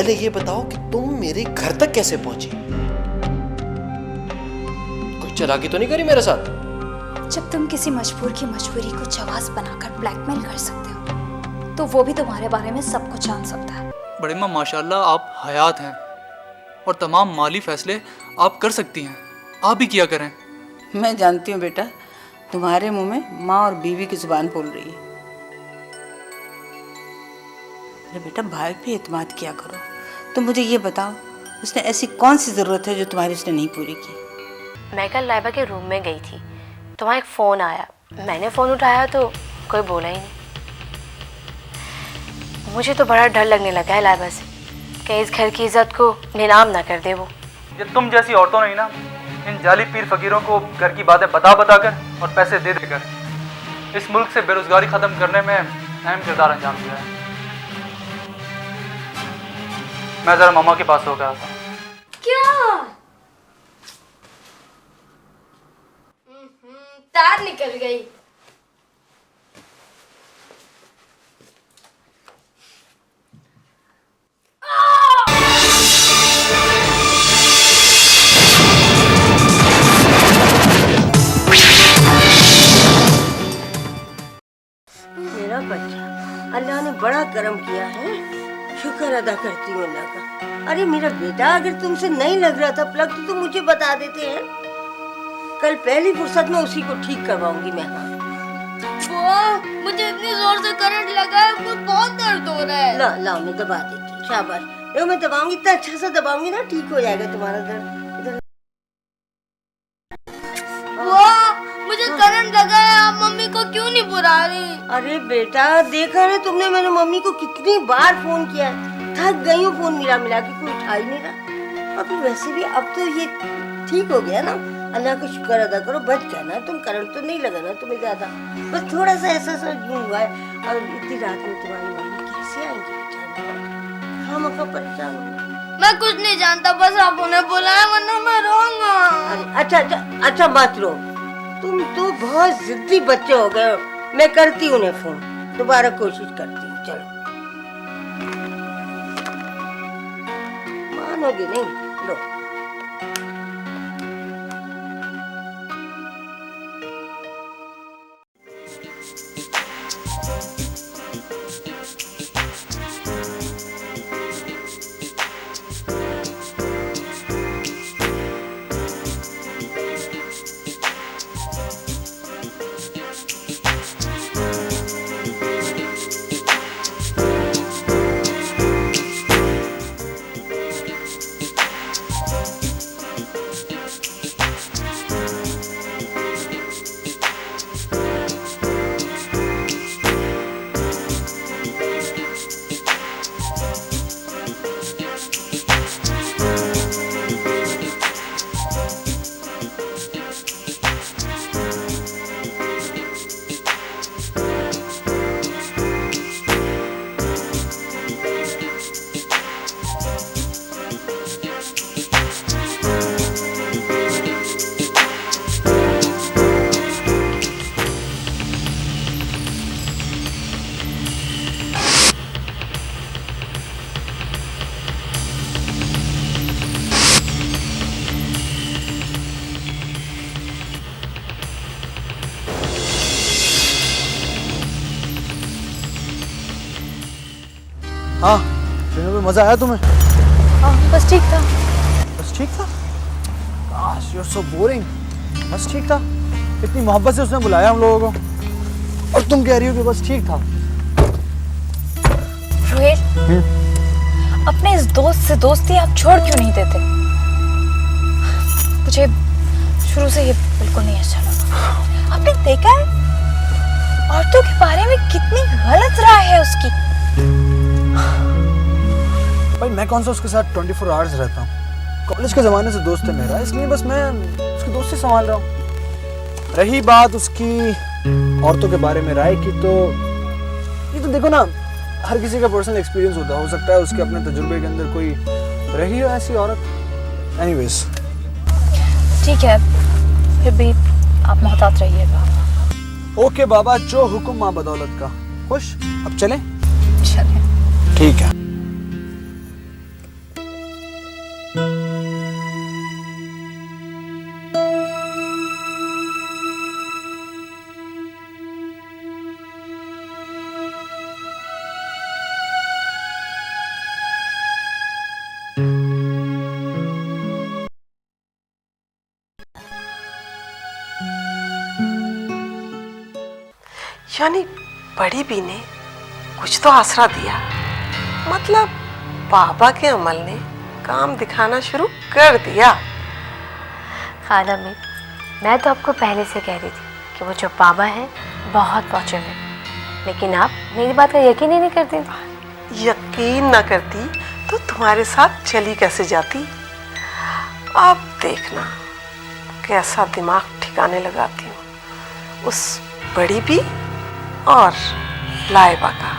पहले ये बताओ कि तुम मेरे घर तक कैसे पहुंची? कोई चालाकी तो नहीं करी मेरे साथ? जब तुम किसी मजबूर की मजबूरी को जवाब बनाकर ब्लैकमेल कर सकते हो तो वो भी तुम्हारे बारे में सब कुछ जान सकता है। बड़े माँ माशाल्लाह आप हयात हैं और तमाम माली फैसले आप कर सकती हैं, आप भी किया करें। मैं जानती हूँ बेटा, तुम्हारे मुंह में माँ और बीवी की जुबान बोल रही है। अरे बेटा, भाई पे एतमाद किया करो। तुम मुझे ये बताओ, उसने ऐसी कौन सी ज़रूरत है जो तुम्हारी उसने नहीं पूरी की? मैं कल लाइबा के रूम में गई थी, तुम्हारा एक फ़ोन आया। मैंने फ़ोन उठाया तो कोई बोला ही नहीं। मुझे तो बड़ा डर लगने लगा है लाइबा से, कहीं इस घर की इज्जत को नीलाम ना कर दे वो। ये तुम जैसी औरतों ने ही ना इन जाली पीर फकीरों को घर की बातें बता कर और पैसे दे देकर इस मुल्क से बेरोजगारी खत्म करने में अहम किरदार अंजाम दिया है। मैं जरा मामा के पास हो गया था। क्या? तार निकल गई। मेरा बच्चा, अल्लाह ने बड़ा करम किया है, शुक्र अदा करती हूँ अल्लाह का। अरे मेरा बेटा, अगर तुमसे नहीं लग रहा था प्लग तो तुम मुझे बता देते हैं। कल पहली फुर्सत में उसी को ठीक करवाऊंगी मैं। हाँ, मुझे इतनी जोर से करंट लगा है, मुझे बहुत दर्द हो रहा है। ला मैं दबा देती हूँ। शाबाश। देखो मैं दबाऊंगी, इतना अच्छा से दबाऊंगी ना, ठीक हो जाएगा तुम्हारा दर्द। मुझे करंट लगा है, आप मम्मी को क्यों नहीं बुला रही? अरे बेटा, देखा ना तुमने, मैंने मम्मी को कितनी बार फोन किया है, थक गई हूँ फोन मिला के, कोई उठा ही नहीं रहा। और फिर वैसे भी अब तो ये ठीक हो गया ना, अल्लाह का शुक्र अदा करो, बच गया ना तुम। करंट तो नहीं लगा ना तुम्हें ज्यादा, बस थोड़ा सा ऐसा यूं हुआ है। और इतनी रात में तुम्हारी मम्मी कैसे आएंगी बेचारी? हाँ, मक्का परेशान हूँ। मैं कुछ नहीं जानता, बस आप उन्हें बुलाए वरना मैं रोऊंगा। अच्छा मत रो, तुम तो बहुत जिद्दी बच्चे हो गए हो। मैं करती हूँ उन्हें फोन, दोबारा कोशिश करती हूँ। चलो, मानोगे नहीं, लो। हाँ, फिल्म में मजा आया तुम्हें? हाँ, बस ठीक था। बस ठीक था? Gosh, you're so boring. बस ठीक था? इतनी मोहब्बत से उसने बुलाया हम लोगों को और तुम कह रही हो कि बस ठीक था। रोहित, अपने इस दोस्त से दोस्ती आप छोड़ क्यों नहीं देते? मुझे शुरू से ये बिल्कुल नहीं अच्छा लगा। आपने देखा है औरतों के बारे में कितनी गलत राय है उसकी। भाई मैं कौन सा उसके साथ 24 आवर्स रहता हूँ? कॉलेज के ज़माने से दोस्त है मेरा, इसलिए बस मैं उसकी दोस्ती संभाल रहा हूँ। रही बात उसकी औरतों के बारे में राय की, तो ये तो देखो ना, हर किसी का पर्सनल एक्सपीरियंस होता हो सकता है उसके अपने तजुर्बे के अंदर कोई रही हो ऐसी औरत। एनीवेज, ठीक है, फिर भी आप मोहतात रहिएगा। ओके बाबा, जो हुक्म माँ बदौलत का। खुश? अब चलें? चलिए। ठीक है। यानी बड़ी बी ने कुछ तो आसरा दिया, मतलब बाबा के अमल ने काम दिखाना शुरू कर दिया। खाला अम्मी, मैं तो आपको पहले से कह रही थी कि वो जो बाबा हैं बहुत पहुँचे हैं, लेकिन आप मेरी बात का यकीन ही नहीं करती। यकीन ना करती तो तुम्हारे साथ चली कैसे जाती। अब देखना कैसा दिमाग ठिकाने लगाती हूँ उस बड़ी भी और लाइबा का।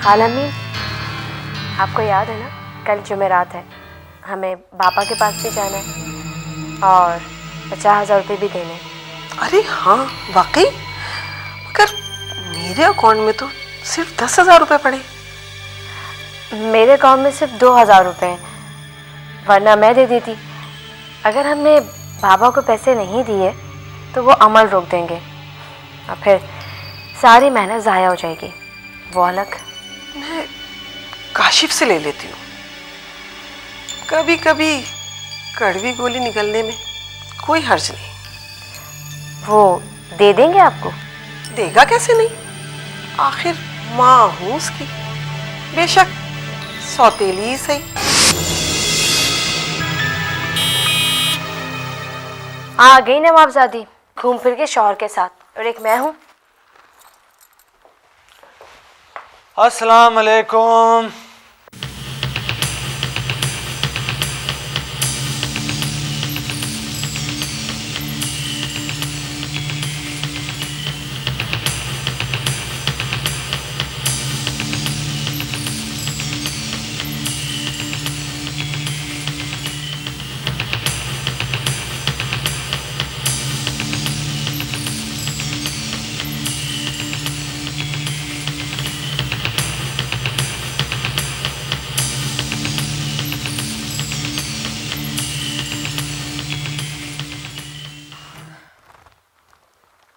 खाला अम्मी, आपको याद है ना, कल जुमेरात है, हमें बाबा के पास भी जाना है और 50,000 रुपये भी देने हैं। अरे हाँ वाकई, मगर मेरे अकाउंट में तो सिर्फ 10,000 रुपये पड़े। मेरे अकाउंट में सिर्फ 2,000 रुपये हैं, वरना मैं दे देती। अगर हमने बाबा को पैसे नहीं दिए तो वो अमल रोक देंगे और फिर सारी मेहनत ज़ाया हो जाएगी। वो अलग, मैं काशिफ से ले लेती हूँ, कभी कभी कड़वी गोली निकलने में कोई हर्ज नहीं। वो दे देंगे आपको? देगा कैसे नहीं, आखिर माँ हूँ उसकी, बेशक सौतेली ही सही। आ गई नवाबजादी घूम फिर के शौहर के साथ, और एक मैं हूँ। अस्सलाम वालेकुम।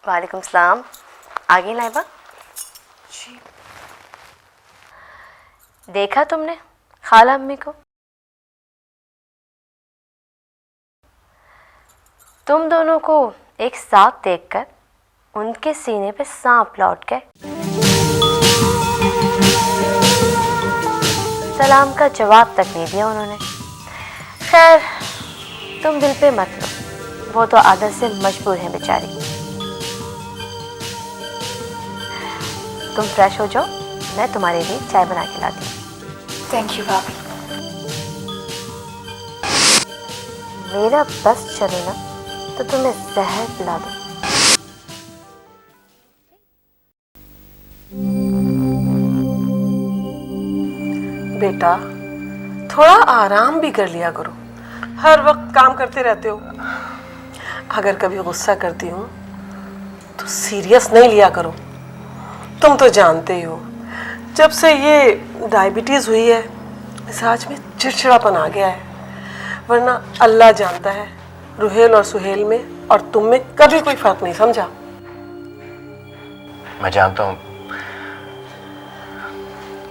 वालेकुम सलाम। आ गई लाइबा? जी। देखा तुमने खाला अम्मी को? तुम दोनों को एक साथ देखकर उनके सीने पे सांप लौट गए। सलाम का जवाब तक नहीं दिया उन्होंने। खैर, तुम दिल पे मत लो, वो तो आदत से मजबूर हैं बेचारी। तुम फ्रेश हो जाओ, मैं तुम्हारे लिए चाय बना के लाती हूँ। थैंक यू भाभी। मेरा बस चले ना तो तुम्हें जहर पिला दूँ। बेटा थोड़ा आराम भी कर लिया करो, हर वक्त काम करते रहते हो। अगर कभी गुस्सा करती हूँ तो सीरियस नहीं लिया करो। तुम तो जानते ही हो, जब से ये डायबिटीज़ हुई है मिजाज में चिड़चिड़ापन आ गया है, वरना अल्लाह जानता है रुहेल और सुहेल में और तुम में कभी कोई फर्क नहीं समझा। मैं जानता हूँ,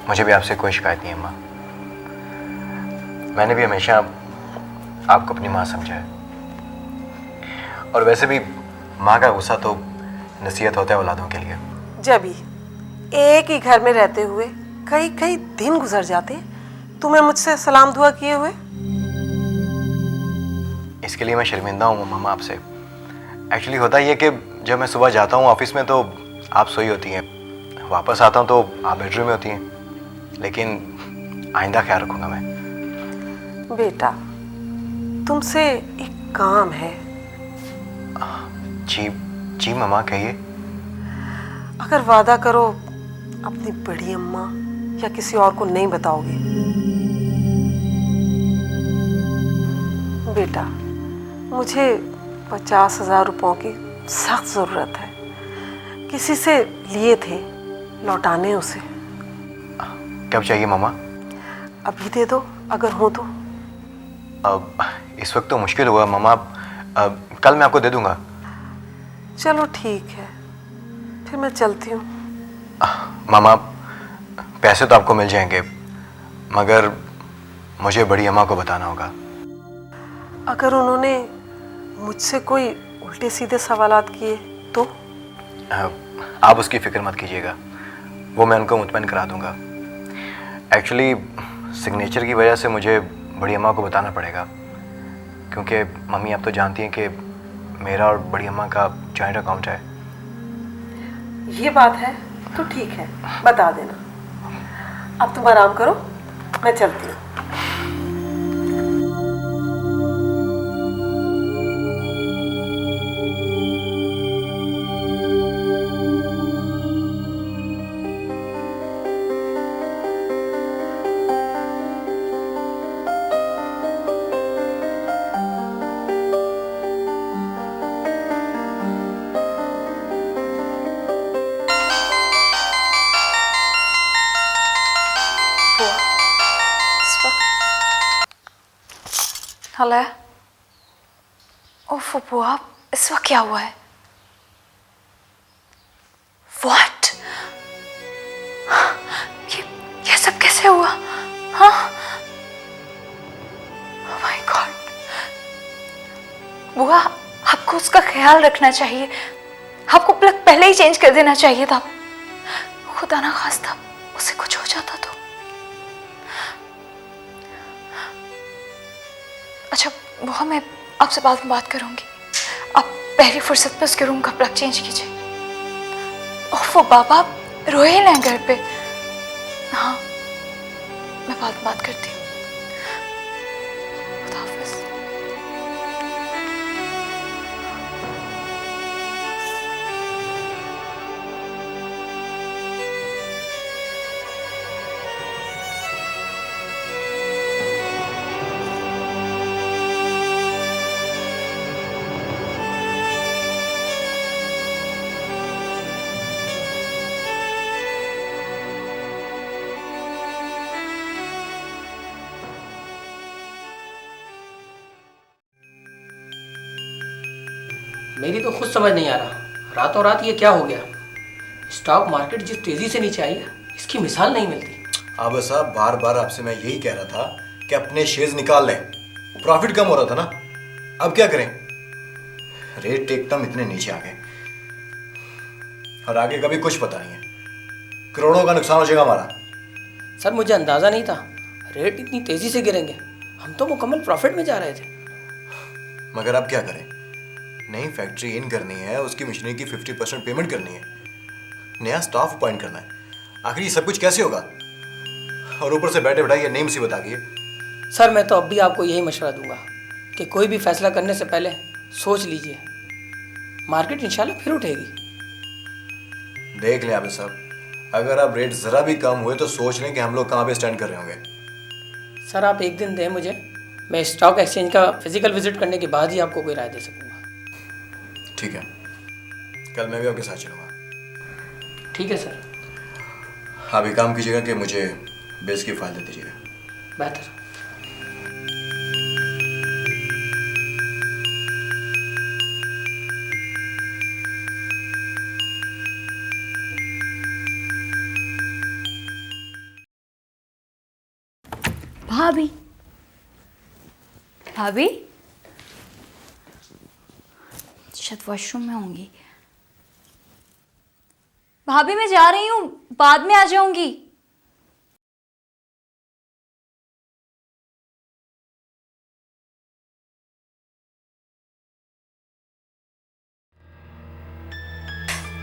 मुझे भी आपसे कोई शिकायत नहीं है माँ। मैंने भी हमेशा आपको अपनी माँ समझा है, और वैसे भी माँ का गुस्सा तो नसीहत होता है औलादों के लिए। जब ही एक ही घर में रहते हुए कई कई दिन गुजर जाते तुम्हें मुझसे सलाम दुआ किए हुए। इसके लिए मैं शर्मिंदा हूँ मामा आपसे। एक्चुअली होता ही है कि जब मैं सुबह जाता हूँ ऑफिस में तो आप सोई होती हैं, वापस आता हूँ तो आप बेडरूम में होती हैं, लेकिन आइंदा ख्याल रखूँगा मैं। बेटा तुमसे एक काम है। जी जी मामा कहिए। अगर वादा करो अपनी बड़ी अम्मा या किसी और को नहीं बताओगे। बेटा मुझे 50,000 रुपयों की सख्त ज़रूरत है, किसी से लिए थे, लौटाने उसे। कब चाहिए मामा? अभी दे दो अगर हो तो। अब इस वक्त तो मुश्किल हुआ मामा, कल मैं आपको दे दूंगा। चलो ठीक है, फिर मैं चलती हूँ। मामा पैसे तो आपको मिल जाएंगे, मगर मुझे बड़ी अम्मा को बताना होगा। अगर उन्होंने मुझसे कोई उल्टे सीधे सवालात किए तो? आप उसकी फ़िक्र मत कीजिएगा, वो मैं उनको मुतमईन करा दूँगा। एक्चुअली सिग्नेचर की वजह से मुझे बड़ी अम्मा को बताना पड़ेगा, क्योंकि मम्मी आप तो जानती हैं कि मेरा और बड़ी अम्मा का जॉइंट अकाउंट है। ये बात है तो ठीक है, बता देना। अब तुम आराम करो, मैं चलती हूँ। हेलो। ओह बुआ, इस वक्त क्या हुआ है? What? ये सब कैसे हुआ? हाँ? Oh my God. बुआ, आपको उसका ख्याल रखना चाहिए। आपको प्लग पहले ही चेंज कर देना चाहिए था। खुदा ना खास्ता उसे कुछ हो जाता तो। अच्छा बुआ, मैं आपसे बाद में बात करूंगी। आप पहली फुर्सत में उसके रूम का प्लग चेंज कीजिए। ओह वो बाबा रोए ना घर पे। हाँ, मैं बाद में बात करती हूँ। खुदा हाफिज़। मेरी तो खुद समझ नहीं आ रहा, रातों रात ये क्या हो गया। स्टॉक मार्केट जिस तेजी से नीचे आई है, इसकी मिसाल नहीं मिलती। अब साहब बार बार आपसे मैं यही कह रहा था कि अपने शेयर्स निकाल लें, प्रॉफिट कम हो रहा था ना। अब क्या करें, रेट एकदम इतने नीचे आ गए और आगे का भी कुछ पता नहीं है, करोड़ों का नुकसान हो जाएगा हमारा। सर मुझे अंदाज़ा नहीं था रेट इतनी तेज़ी से गिरेंगे, हम तो मुकम्मल प्रॉफिट में जा रहे थे। मगर अब क्या करें, नई फैक्ट्री इन करनी है, उसकी मशीनरी की 50% पेमेंट करनी है, नया स्टाफ अपॉइंट करना है, आखिर ये सब कुछ कैसे होगा। और ऊपर से बैठे बैठाइए नई मुसीबत आ गई है। सर मैं तो अब भी आपको यही मशवरा दूंगा कि कोई भी फैसला करने से पहले सोच लीजिए, मार्केट इंशाल्लाह फिर उठेगी। देख लें आबिद साहब, अगर आप रेट ज़रा भी कम हुए तो सोच लें कि हम लोग कहाँ पे स्टैंड कर रहे होंगे। सर आप एक दिन दें मुझे, मैं स्टॉक एक्सचेंज का फिजिकल विजिट करने के बाद ही आपको कोई राय दे सकूँगा। ठीक है, कल मैं भी आपके साथ चलूँगा। ठीक है सर। आप एक काम कीजिएगा कि मुझे बेस की फाइल दे दीजिएगा। बेहतर। भाभी, भाभी शायद वॉशरूम में होंगी। भाभी मैं जा रही हूँ, बाद में आ जाऊंगी।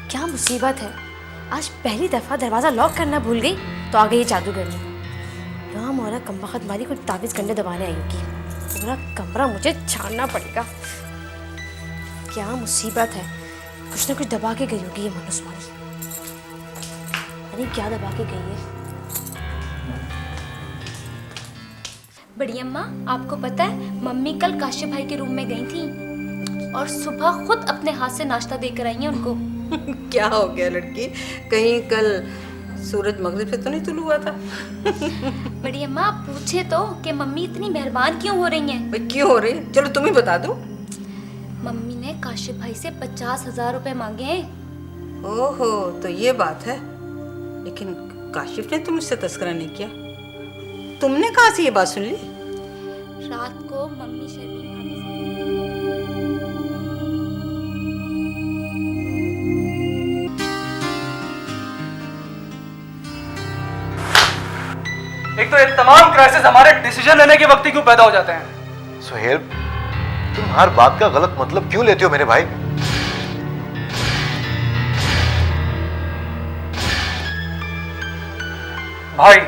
क्या मुसीबत है, आज पहली दफ़ा दरवाज़ा लॉक करना भूल गई तो आ गई जादूगरनी। राम और कमबख्त वाली कोई ताबीज़ करने दबाने आई होगी। पूरा कमरा मुझे छानना पड़ेगा। क्या मुसीबत है, कुछ ना कुछ दबा के गई होगी ये मनुष्यवाणी। अरे क्या दबा के गई है। बड़ी अम्मा, आपको पता है मम्मी कल काशिफ भाई के रूम में गई थी और सुबह खुद अपने हाथ से नाश्ता देकर आई हैं उनको। क्या हो गया लड़की, कहीं कल सूरज मगरिब से तो नहीं तुलू हुआ था? बड़ी अम्मा आप पूछे तो कि मम्मी इतनी मेहरबान क्यों हो रही हैं? भाई क्यों हो रही है, चलो तुम ही बता दो। मम्मी ने काशिफ भाई से 50,000 रुपए मांगे हैं। ओहो, तो ये बात है। लेकिन काशिफ ने तो मुझसे तस्करा नहीं किया, तुमने कहाँ से ये बात सुन ली? रात को मम्मी शर्मीन भाभी से एक तो ये तमाम क्राइसिस हमारे डिसीजन लेने के वक्त ही क्यों पैदा हो जाते हैं? सुहेल, तुम हर बात का गलत मतलब क्यों लेते हो मेरे भाई? भाई,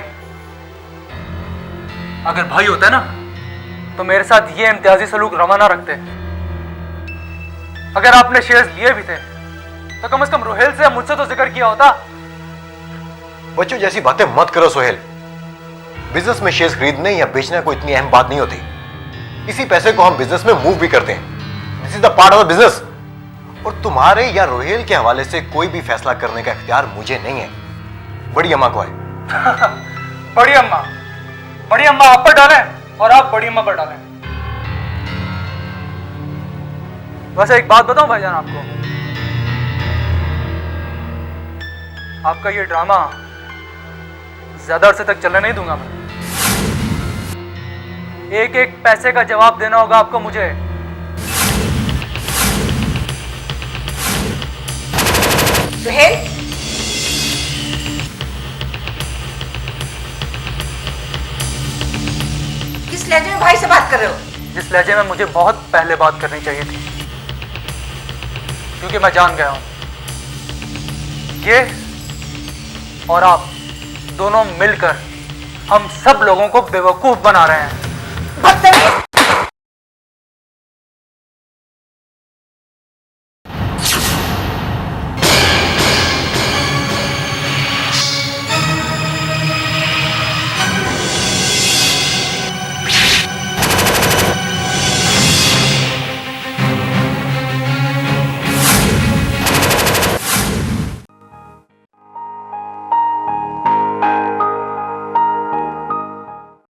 अगर भाई होता है ना तो मेरे साथ ये इम्तियाजी सलूक रवाना रखते। अगर आपने शेयर्स लिए भी थे तो कम से कम रोहेल से या मुझसे तो जिक्र किया होता। बच्चों जैसी बातें मत करो सोहेल। बिजनेस में शेयर्स खरीदने या बेचना कोई इतनी अहम बात नहीं होती। इसी पैसे को हम बिजनेस में मूव भी करते हैं। This is the part of the business. और तुम्हारे या रोहेल के हवाले से कोई भी फैसला करने का इख्तियार मुझे नहीं है, बड़ी अम्मा को है। बड़ी अम्मा आप पर डालें और आप बड़ी अम्मा पर डालें। वैसे एक बात बताऊं भाईजान आपको, आपका ये ड्रामा ज्यादा अरसे तक चलने नहीं दूंगा मैं। एक एक पैसे का जवाब देना होगा आपको मुझे। सुहेल, किस लहजे में भाई से बात कर रहे हो? जिस लहजे में मुझे बहुत पहले बात करनी चाहिए थी, क्योंकि मैं जान गया हूं ये और आप दोनों मिलकर हम सब लोगों को बेवकूफ बना रहे हैं। बदतमीज!